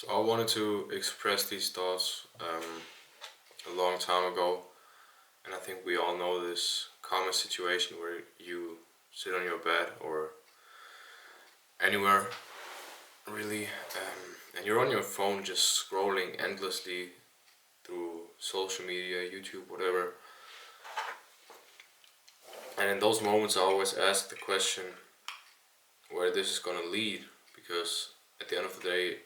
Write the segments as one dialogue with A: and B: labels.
A: So I wanted to express these thoughts a long time ago, and I think we all know this common situation where you sit on your bed or anywhere really, and you're on your phone just scrolling endlessly through social media, YouTube, whatever. And in those moments, I always ask the question where this is gonna lead, because at the end of the day,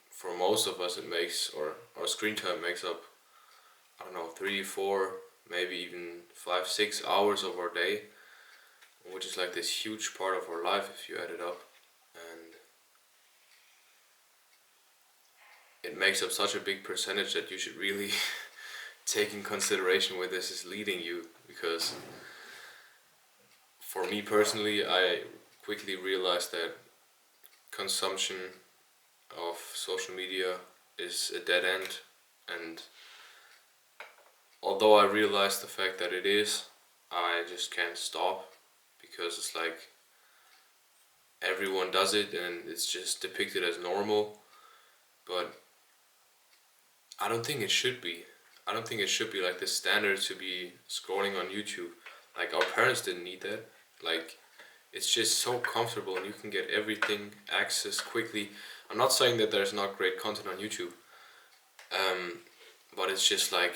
A: for most of us, it makes or our screen time makes up, I don't know, 3, 4, maybe even 5, 6 hours of our day, which is like this huge part of our life if you add it up. And it makes up such a big percentage that you should really take in consideration where this is leading you. Because for me personally, I quickly realized that consumption of social media is a dead end. And although I realize the fact that it is, I just can't stop, because it's like everyone does it and it's just depicted as normal. But I don't think it should be. I don't think it should be like the standard to be scrolling on YouTube. Like, our parents didn't need that. Like, it's just so comfortable and you can get everything access quickly. I'm not saying that there's not great content on YouTube, but it's just like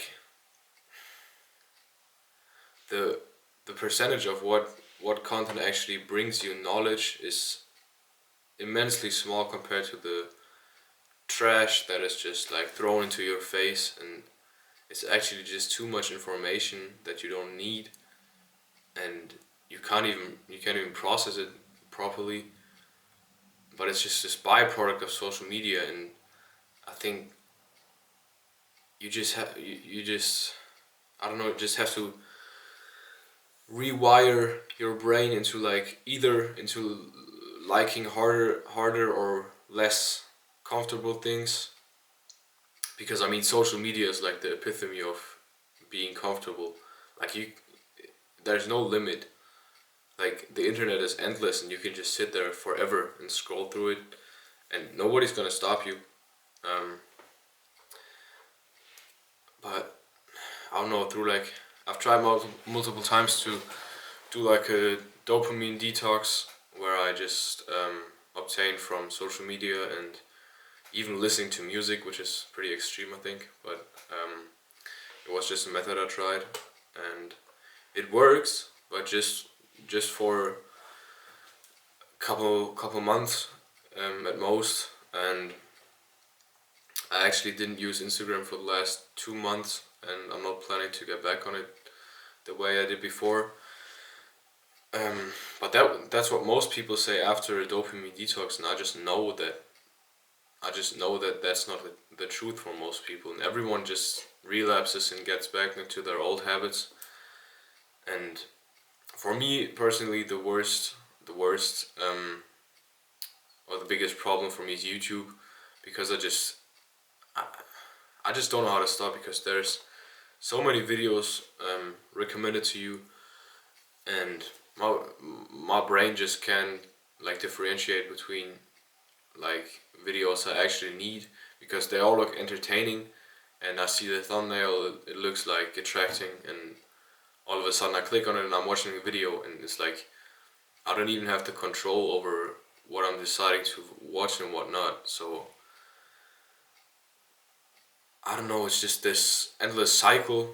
A: the the percentage of what content actually brings you knowledge is immensely small compared to the trash that is just like thrown into your face, and it's actually just too much information that you don't need, and you can't even process it properly. But it's just this byproduct of social media. And I think you just I don't know, just have to rewire your brain into like either into liking harder or less comfortable things. Because I mean, social media is like the epitome of being comfortable. Like, there's no limit. Like, the internet is endless and you can just sit there forever and scroll through it, and nobody's gonna stop you. um, but I don't know, through like, I've tried multiple times to do like a dopamine detox, where I just obtain from social media and even listening to music, which is pretty extreme, I think. But it was just a method I tried, and it works, but just for a couple months at most. And I actually didn't use Instagram for the last 2 months, and I'm not planning to get back on it the way I did before. But that's what most people say after a dopamine detox, and I just know that that's not the truth for most people, and everyone just relapses and gets back into their old habits. And for me personally, the worst or the biggest problem for me is YouTube, because I, I just don't know how to stop, because there's so many videos recommended to you, and my my brain just can't like differentiate between like videos I actually need, because they all look entertaining, and I see the thumbnail, it looks like attracting, and all of a sudden I click on it and I'm watching the video, and it's like I don't even have the control over what I'm deciding to watch and what not. So I don't know, it's just this endless cycle,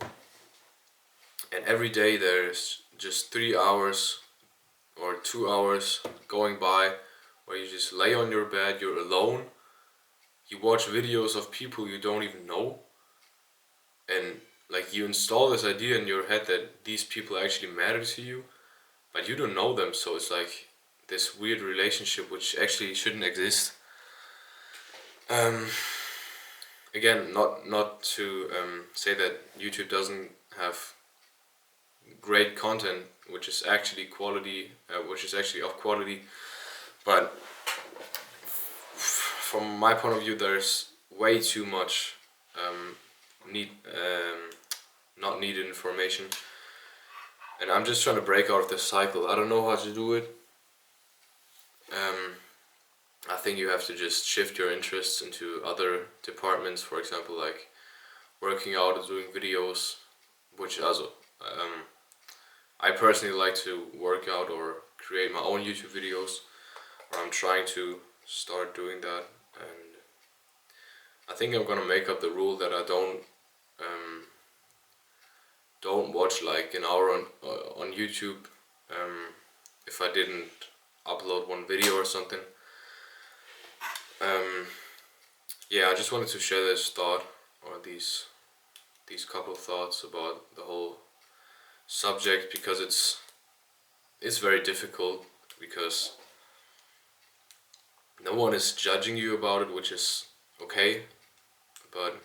A: and every day there's just 3 hours or 2 hours going by where you just lay on your bed, you're alone, you watch videos of people you don't even know, and like you install this idea in your head that these people actually matter to you, but you don't know them. So it's like this weird relationship which actually shouldn't exist. Um, Again, not to say that YouTube doesn't have great content, which is actually quality, which is actually of quality, but from my point of view, there's way too much um, need not needed information, and I'm just trying to break out of this cycle. I don't know how to do it. Um, I think you have to just shift your interests into other departments, for example, like working out or doing videos, which also I personally like to work out or create my own YouTube videos, or I'm trying to start doing that, and I think I'm gonna make up the rule that I don't watch like an hour on YouTube if I didn't upload one video or something. Yeah, I just wanted to share this thought, or these couple thoughts about the whole subject, because it's very difficult, because no one is judging you about it, which is okay, but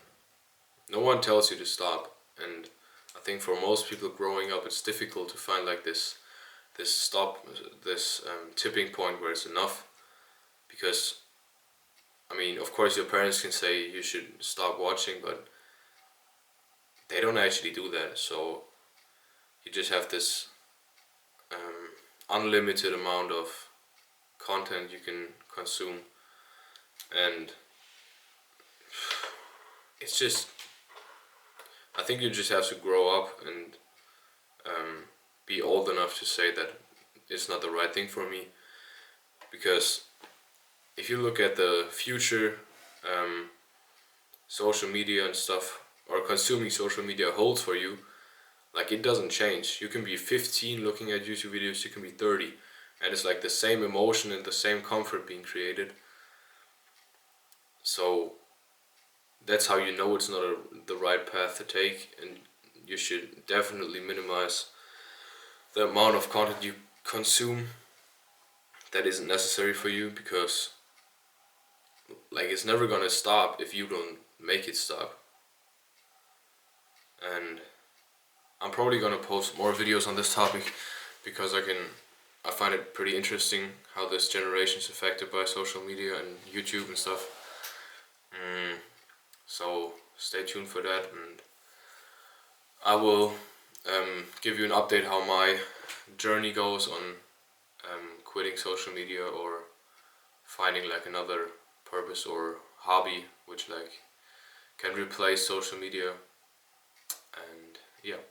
A: no one tells you to stop. And I think for most people growing up, it's difficult to find like this stop, this tipping point where it's enough, because I mean, of course your parents can say you should stop watching, but they don't actually do that. So you just have this unlimited amount of content you can consume, and it's just, I think you just have to grow up and be old enough to say that it's not the right thing for me, because if you look at the future, social media and stuff, or consuming social media holds for you, like it doesn't change. You can be 15 looking at YouTube videos, you can be 30, and it's like the same emotion and the same comfort being created. So that's how you know it's not the right path to take, and you should definitely minimize the amount of content you consume that isn't necessary for you, because like it's never gonna stop if you don't make it stop. And I'm probably gonna post more videos on this topic, because I find it pretty interesting how this generation is affected by social media and YouTube and stuff. So stay tuned for that, and I will give you an update how my journey goes on quitting social media or finding like another purpose or hobby which like can replace social media. And yeah.